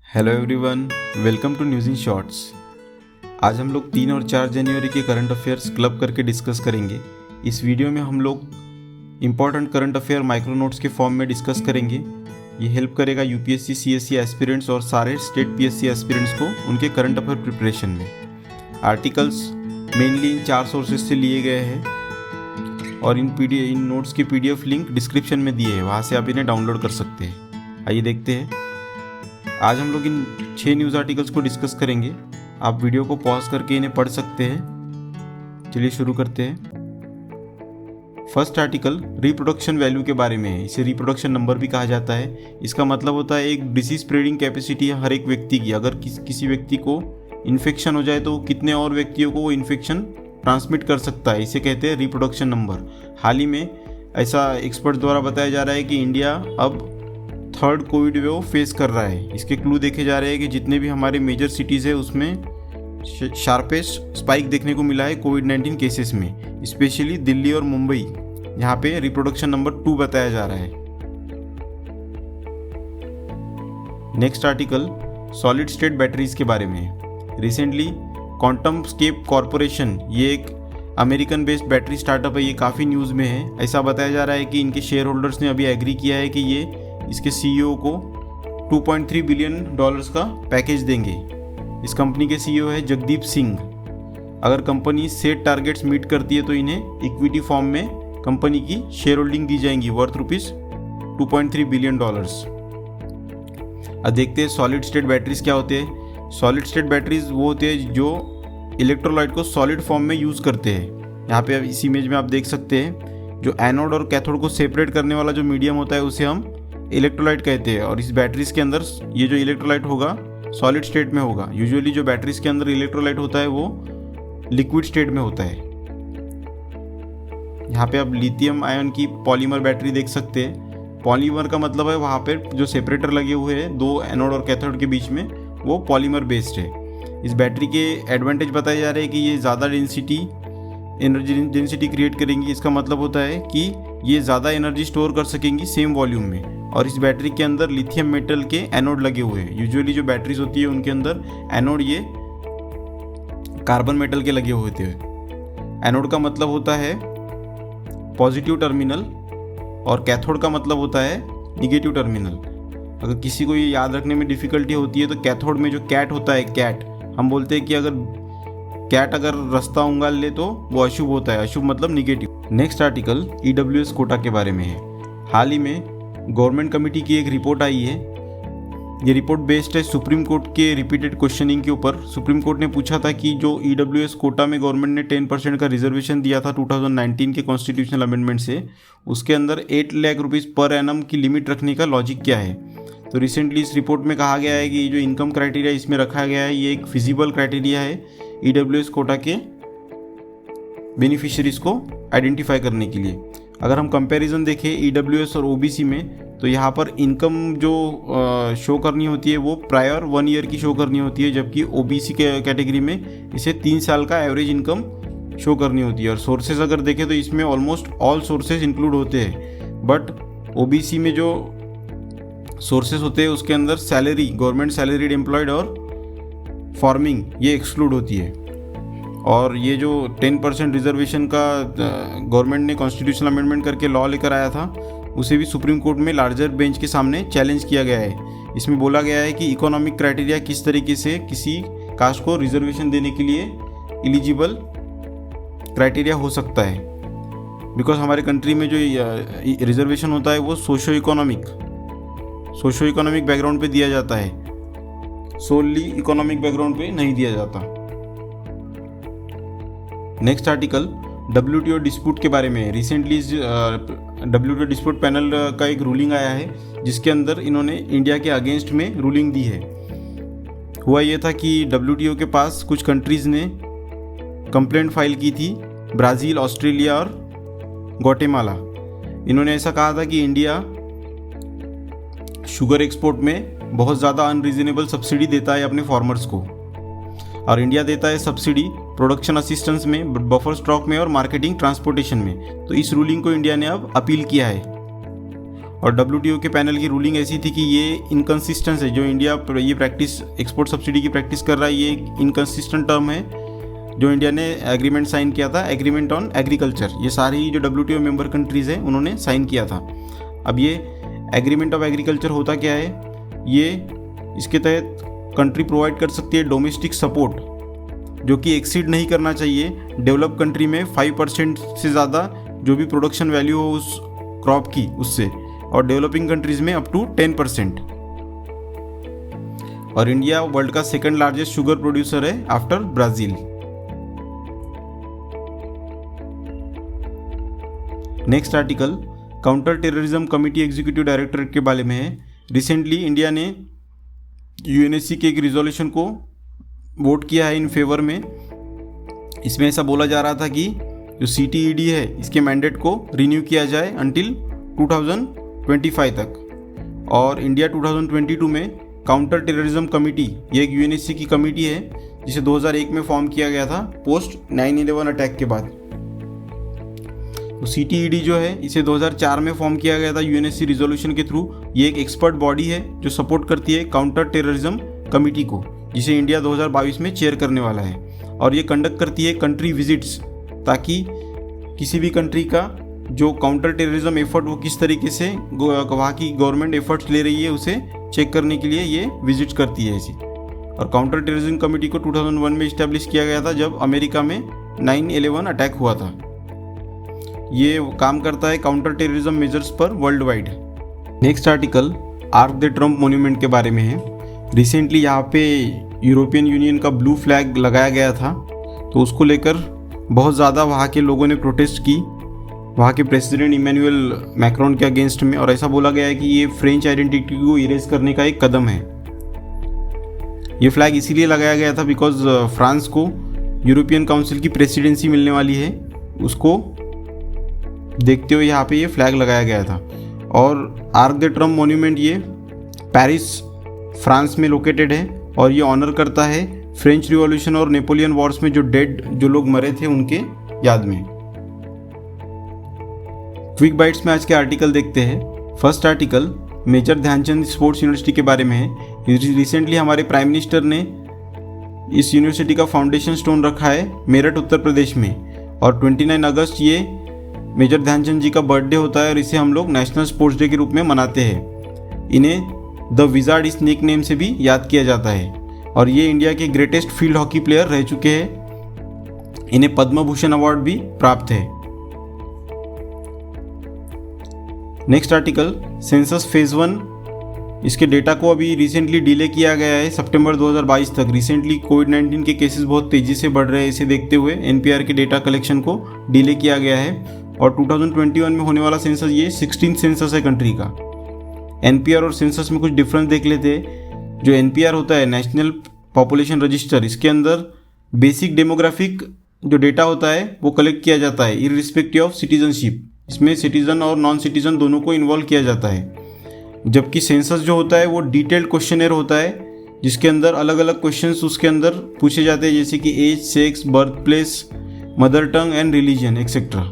Hello everyone, welcome to news in shorts. आज हम लोग 3 और 4 जनवरी के करंट अफेयर्स क्लब करके डिस्कस करेंगे। इस वीडियो में हम लोग important current affair micro notes के फॉर्म में डिस्कस करेंगे। ये हेल्प करेगा यूपीएससी सीएससी एस्पिरेंट्स और सारे स्टेट पीएससी एस्पिरेंट्स को उनके करंट अफेयर प्रिपरेशन में। आर्टिकल्स मेनली इन 4 सोर्सेज से लिए गए हैं और इन नोट्स की पीडीएफ लिंक डिस्क्रिप्शन में दिए हैं, वहाँ से आप इन्हें डाउनलोड कर सकते हैं। आइए देखते हैं। आज हम लोग इन 6 न्यूज़ आर्टिकल्स को डिस्कस करेंगे। आप वीडियो को पॉज करके इन्हें पढ़ सकते हैं। चलिए शुरू करते हैं। फर्स्ट आर्टिकल रिप्रोडक्शन वैल्यू के बारे में है। इसे रिप्रोडक्शन नंबर भी कहा जाता है। इसका मतलब होता है एक डिसीज स्प्रेडिंग कैपेसिटी हर एक व्यक्ति की। अगर किसी व्यक्ति को इन्फेक्शन हो जाए तो वो कितने और व्यक्तियों को वो इन्फेक्शन ट्रांसमिट कर सकता है, इसे कहते हैं रिप्रोडक्शन नंबर। हाल ही में ऐसा एक्सपर्ट द्वारा बताया जा रहा है कि इंडिया अब 3rd कोविड वेव फेस कर रहा है। इसके क्लू देखे जा रहे हैं कि जितने भी हमारे मेजर सिटीज़ है उसमें शार्पेस्ट स्पाइक देखने को मिला है कोविड-19 केसेस में, स्पेशली दिल्ली और मुंबई। यहाँ पे रिप्रोडक्शन नंबर 2 बताया जा रहा है। Next article solid state batteries के बारे में है। रिसेंटली क्वांटम स्केप कॉरपोरेशन, ये एक अमेरिकन बेस्ड बैटरी स्टार्टअप है, ये काफ़ी न्यूज़ में है। ऐसा बताया जा रहा है कि इनके शेयर होल्डर्स ने अभी एग्री किया है कि ये इसके सीईओ को $2.3 बिलियन का पैकेज देंगे। इस कंपनी के सीईओ है जगदीप सिंह। अगर कंपनी सेट टारगेट्स मीट करती है तो इन्हें इक्विटी फॉर्म में कंपनी की शेयर होल्डिंग दी जाएंगी वर्थ $2.3 बिलियन। अब देखते हैं सॉलिड स्टेट बैटरीज क्या होते हैं। सॉलिड स्टेट बैटरीज वो होते हैं जो इलेक्ट्रोलाइट को सॉलिड फॉर्म में यूज़ करते हैं। यहाँ पे इस इमेज में आप देख सकते हैं जो एनोड और कैथोड को सेपरेट करने वाला जो मीडियम होता है उसे हम इलेक्ट्रोलाइट कहते हैं। और इस बैटरीज के अंदर ये जो इलेक्ट्रोलाइट होगा सॉलिड स्टेट में होगा। यूजुअली जो बैटरीज के अंदर इलेक्ट्रोलाइट होता है वो लिक्विड स्टेट में होता है। यहाँ पे आप लिथियम आयन की पॉलीमर बैटरी देख सकते हैं। पॉलीमर का मतलब है वहाँ पे जो सेपरेटर लगे हुए हैं दो एनोड और कैथोड के बीच में, वो पॉलीमर बेस्ड है। इस बैटरी के एडवांटेज बताए जा रहे हैं कि ये ज़्यादा एनर्जी डेंसिटी क्रिएट करेंगी। इसका मतलब होता है कि ये ज़्यादा एनर्जी स्टोर कर सकेंगी सेम वॉल्यूम में। और इस बैटरी के अंदर लिथियम मेटल के एनोड लगे हुए हैं। यूजुअली जो बैटरीज होती है उनके अंदर एनोड ये कार्बन मेटल के लगे हुए थे। एनोड का मतलब होता है पॉजिटिव टर्मिनल और कैथोड का मतलब होता है निगेटिव टर्मिनल। अगर किसी को ये याद रखने में डिफ़िकल्टी होती है तो कैथोड में जो कैट होता है, कैट हम बोलते हैं कि अगर रास्ता उंगाल ले तो वो अशुभ होता है। अशुभ मतलब negative. Next article EWS quota के बारे में है। हाल ही में गवर्नमेंट कमेटी की एक रिपोर्ट आई है। ये रिपोर्ट बेस्ड है सुप्रीम कोर्ट के रिपीटेड क्वेश्चनिंग के ऊपर। सुप्रीम कोर्ट ने पूछा था कि जो ईडब्ल्यूएस कोटा में गवर्नमेंट ने 10% का रिजर्वेशन दिया था 2019 के कॉन्स्टिट्यूशनल अमेंडमेंट से, उसके अंदर 8 लाख रुपीज़ पर एनम की लिमिट रखने का लॉजिक क्या है। तो रिसेंटली इस रिपोर्ट में कहा गया है कि जो इनकम क्राइटेरिया इसमें रखा गया है ये एक फिजिबल क्राइटेरिया है ईडब्ल्यूएस कोटा के बेनिफिशियरीज को आइडेंटिफाई करने के लिए। अगर हम कंपैरिजन देखें ईडब्ल्यूएस और ओबीसी में, तो यहाँ पर इनकम जो शो करनी होती है वो प्रायर 1 ईयर की शो करनी होती है, जबकि ओबीसी के कैटेगरी में इसे 3 साल का एवरेज इनकम शो करनी होती है। और सोर्सेज अगर देखें तो इसमें ऑलमोस्ट ऑल सोर्सेज इंक्लूड होते हैं। बट ओबीसी में जो सोर्सेज होते हैं उसके अंदर सैलरी, गवर्नमेंट सैलरीड एम्प्लॉयड और फार्मिंग ये एक्सक्लूड होती है। और ये जो 10% रिजर्वेशन का गवर्नमेंट ने कॉन्स्टिट्यूशनल अमेंडमेंट करके लॉ लेकर आया था उसे भी सुप्रीम कोर्ट में लार्जर बेंच के सामने चैलेंज किया गया है। इसमें बोला गया है कि इकोनॉमिक क्राइटेरिया किस तरीके से किसी कास्ट को रिजर्वेशन देने के लिए एलिजिबल क्राइटेरिया हो सकता है। बिकॉज हमारे कंट्री में जो रिजर्वेशन होता है वो सोशो इकोनॉमिक बैकग्राउंड पे दिया जाता है, सोनली इकोनॉमिक बैकग्राउंड पे नहीं दिया जाता। नेक्स्ट आर्टिकल WTO डिस्प्यूट के बारे में। रिसेंटली WTO डिस्प्यूट पैनल का एक रूलिंग आया है जिसके अंदर इन्होंने इंडिया के अगेंस्ट में रूलिंग दी है। हुआ ये था कि WTO के पास कुछ कंट्रीज़ ने कंप्लेंट फाइल की थी, ब्राज़ील, ऑस्ट्रेलिया और ग्वाटेमाला। इन्होंने ऐसा कहा था कि इंडिया शुगर एक्सपोर्ट में बहुत ज़्यादा अनरीजनेबल सब्सिडी देता है अपने फार्मर्स को, और इंडिया देता है सब्सिडी प्रोडक्शन असिस्टेंस में, बफर स्टॉक में और मार्केटिंग ट्रांसपोर्टेशन में। तो इस रूलिंग को इंडिया ने अब अपील किया है और WTO के पैनल की रूलिंग ऐसी थी कि ये इनकन्सिस्टेंस है, जो इंडिया ये प्रैक्टिस एक्सपोर्ट सब्सिडी की प्रैक्टिस कर रहा है, ये इनकन्सिस्टेंट टर्म है जो इंडिया ने एग्रीमेंट साइन किया था, एग्रीमेंट ऑन एग्रीकल्चर। ये सारी जो WTO मेंबर कंट्रीज़ हैं उन्होंने साइन किया था। अब ये एग्रीमेंट ऑफ एग्रीकल्चर होता क्या है, ये इसके तहत कंट्री प्रोवाइड कर सकती है डोमेस्टिक सपोर्ट जो कि एक्सीड नहीं करना चाहिए डेवलप कंट्री में 5% से ज़्यादा जो भी प्रोडक्शन वैल्यू हो उस क्रॉप की उससे, और डेवलपिंग कंट्रीज में अप टू 10%। और इंडिया वर्ल्ड का सेकंड लार्जेस्ट शुगर प्रोड्यूसर है after Brazil. Next article counter terrorism committee executive directorate के बारे में है। रिसेंटली इंडिया ने UNSC के एक रिजोल्यूशन को वोट किया है इन फेवर में। इसमें ऐसा बोला जा रहा था कि जो CTED है इसके मैंडेट को रिन्यू किया जाए अंटिल 2025 तक। और इंडिया 2022 में काउंटर टेररिज्म कमिटी, ये एक UNSC की कमेटी है जिसे 2001 में फॉर्म किया गया था पोस्ट 9/11 अटैक के बाद। तो CTED जो है इसे 2004 में फॉर्म किया गया था UNSC रिजोल्यूशन के थ्रू। ये एक एक्सपर्ट बॉडी है जो सपोर्ट करती है काउंटर टेररिज्म कमेटी को, जिसे इंडिया 2022 में चेयर करने वाला है। और ये कंडक्ट करती है कंट्री विजिट्स, ताकि किसी भी कंट्री का जो काउंटर टेररिज्म एफर्ट वो किस तरीके से वहाँ की गवर्नमेंट एफर्ट्स ले रही है उसे चेक करने के लिए ये विजिट करती है ऐसी। और काउंटर टेररिज्म कमेटी को 2001 में इस्टेब्लिश किया गया था जब अमेरिका में 9/11 अटैक हुआ था। ये काम करता है काउंटर टेररिज्म मेजर्स पर world wide. Next article arc the Trump monument के बारे में है। रिसेंटली यहाँ पे यूरोपियन यूनियन का ब्लू फ्लैग लगाया गया था, तो उसको लेकर बहुत ज़्यादा वहाँ के लोगों ने प्रोटेस्ट की वहाँ के प्रेसिडेंट इमैनुअल मैक्रोन के अगेंस्ट में। और ऐसा बोला गया है कि ये फ्रेंच आइडेंटिटी को इरेज करने का एक कदम है। ये फ्लैग इसीलिए लगाया गया था बिकॉज फ्रांस को यूरोपियन काउंसिल की प्रेसिडेंसी मिलने वाली है, उसको देखते हुए यहाँ पे ये फ्लैग लगाया गया था। और आर्क द ट्रम्प मॉन्यूमेंट ये पेरिस फ्रांस में लोकेटेड है और ये ऑनर करता है फ्रेंच रिवॉल्यूशन और नेपोलियन वॉर्स में जो लोग मरे थे उनके याद में। क्विक बाइट्स में आज के आर्टिकल देखते हैं। First article major Dhyanchand sports university के बारे में है। रिसेंटली हमारे प्राइम मिनिस्टर ने इस यूनिवर्सिटी का फाउंडेशन स्टोन रखा है मेरठ उत्तर प्रदेश में। और 29 अगस्त ये मेजर ध्यानचंद जी का बर्थडे होता है और इसे हम लोग नेशनल स्पोर्ट्स डे के रूप में मनाते हैं। इन्हें द विजार्ड इस निक नेम से भी याद किया जाता है और ये इंडिया के ग्रेटेस्ट फील्ड हॉकी प्लेयर रह चुके हैं। इन्हें पद्म भूषण अवार्ड भी प्राप्त है। नेक्स्ट आर्टिकल सेंसस फेज 1, इसके डेटा को अभी रिसेंटली डिले किया गया है सितंबर 2022 तक। रिसेंटली कोविड-19 के केसेस बहुत तेज़ी से बढ़ रहे हैं, इसे देखते हुए NPR के डेटा कलेक्शन को डिले किया गया है। और 2021 में होने वाला सेंसस ये 16th सेंसस है कंट्री का। NPR और सेंसस में कुछ डिफरेंस देख लेते हैं। जो NPR होता है नेशनल पॉपुलेशन रजिस्टर, इसके अंदर बेसिक डेमोग्राफिक जो डेटा होता है वो कलेक्ट किया जाता है इररिस्पेक्टिव ऑफ सिटीजनशिप। इसमें सिटीजन और नॉन सिटीजन दोनों को इन्वॉल्व किया जाता है। जबकि सेंसस जो होता है वो डिटेल्ड क्वेश्चनर होता है जिसके अंदर अलग अलग क्वेश्चंस उसके अंदर पूछे जाते हैं, जैसे कि age, sex, birth place, mother tongue and religion etcetera.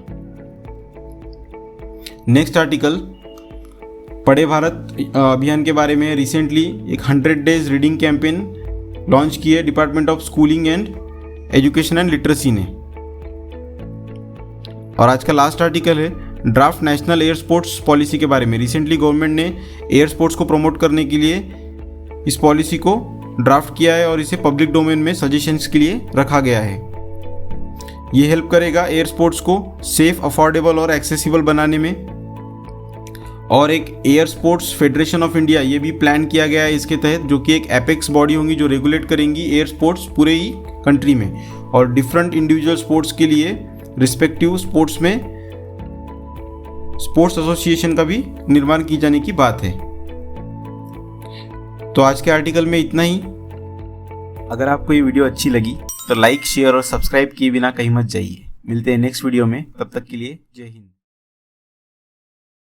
Next article Padhe Bharat अभियान के बारे में। रिसेंटली एक 100 डेज रीडिंग कैंपेन लॉन्च की है department of schooling and education and literacy ने। और आज का लास्ट आर्टिकल है draft national air sports policy के बारे में। रिसेंटली गवर्नमेंट ने एयर स्पोर्ट्स को प्रमोट करने के लिए इस पॉलिसी को ड्राफ्ट किया है और इसे पब्लिक डोमेन में सजेशंस के लिए रखा गया है। ये हेल्प करेगा एयर स्पोर्ट्स को सेफ, अफोर्डेबल और एक्सेसिबल बनाने में। और एक air sports federation of India ये भी प्लान किया गया है इसके तहत, जो कि एक एपेक्स बॉडी होंगी जो रेगुलेट करेंगी एयर स्पोर्ट्स पूरे ही कंट्री में। और डिफरेंट इंडिविजुअल स्पोर्ट्स के लिए रिस्पेक्टिव स्पोर्ट्स में स्पोर्ट्स एसोसिएशन का भी निर्माण की जाने की बात है। तो आज के आर्टिकल में इतना ही। अगर आपको ये वीडियो अच्छी लगी तो लाइक, शेयर और सब्सक्राइब किए बिना कहीं मत जाइए। मिलते हैं नेक्स्ट वीडियो में, तब तक के लिए जय हिंद।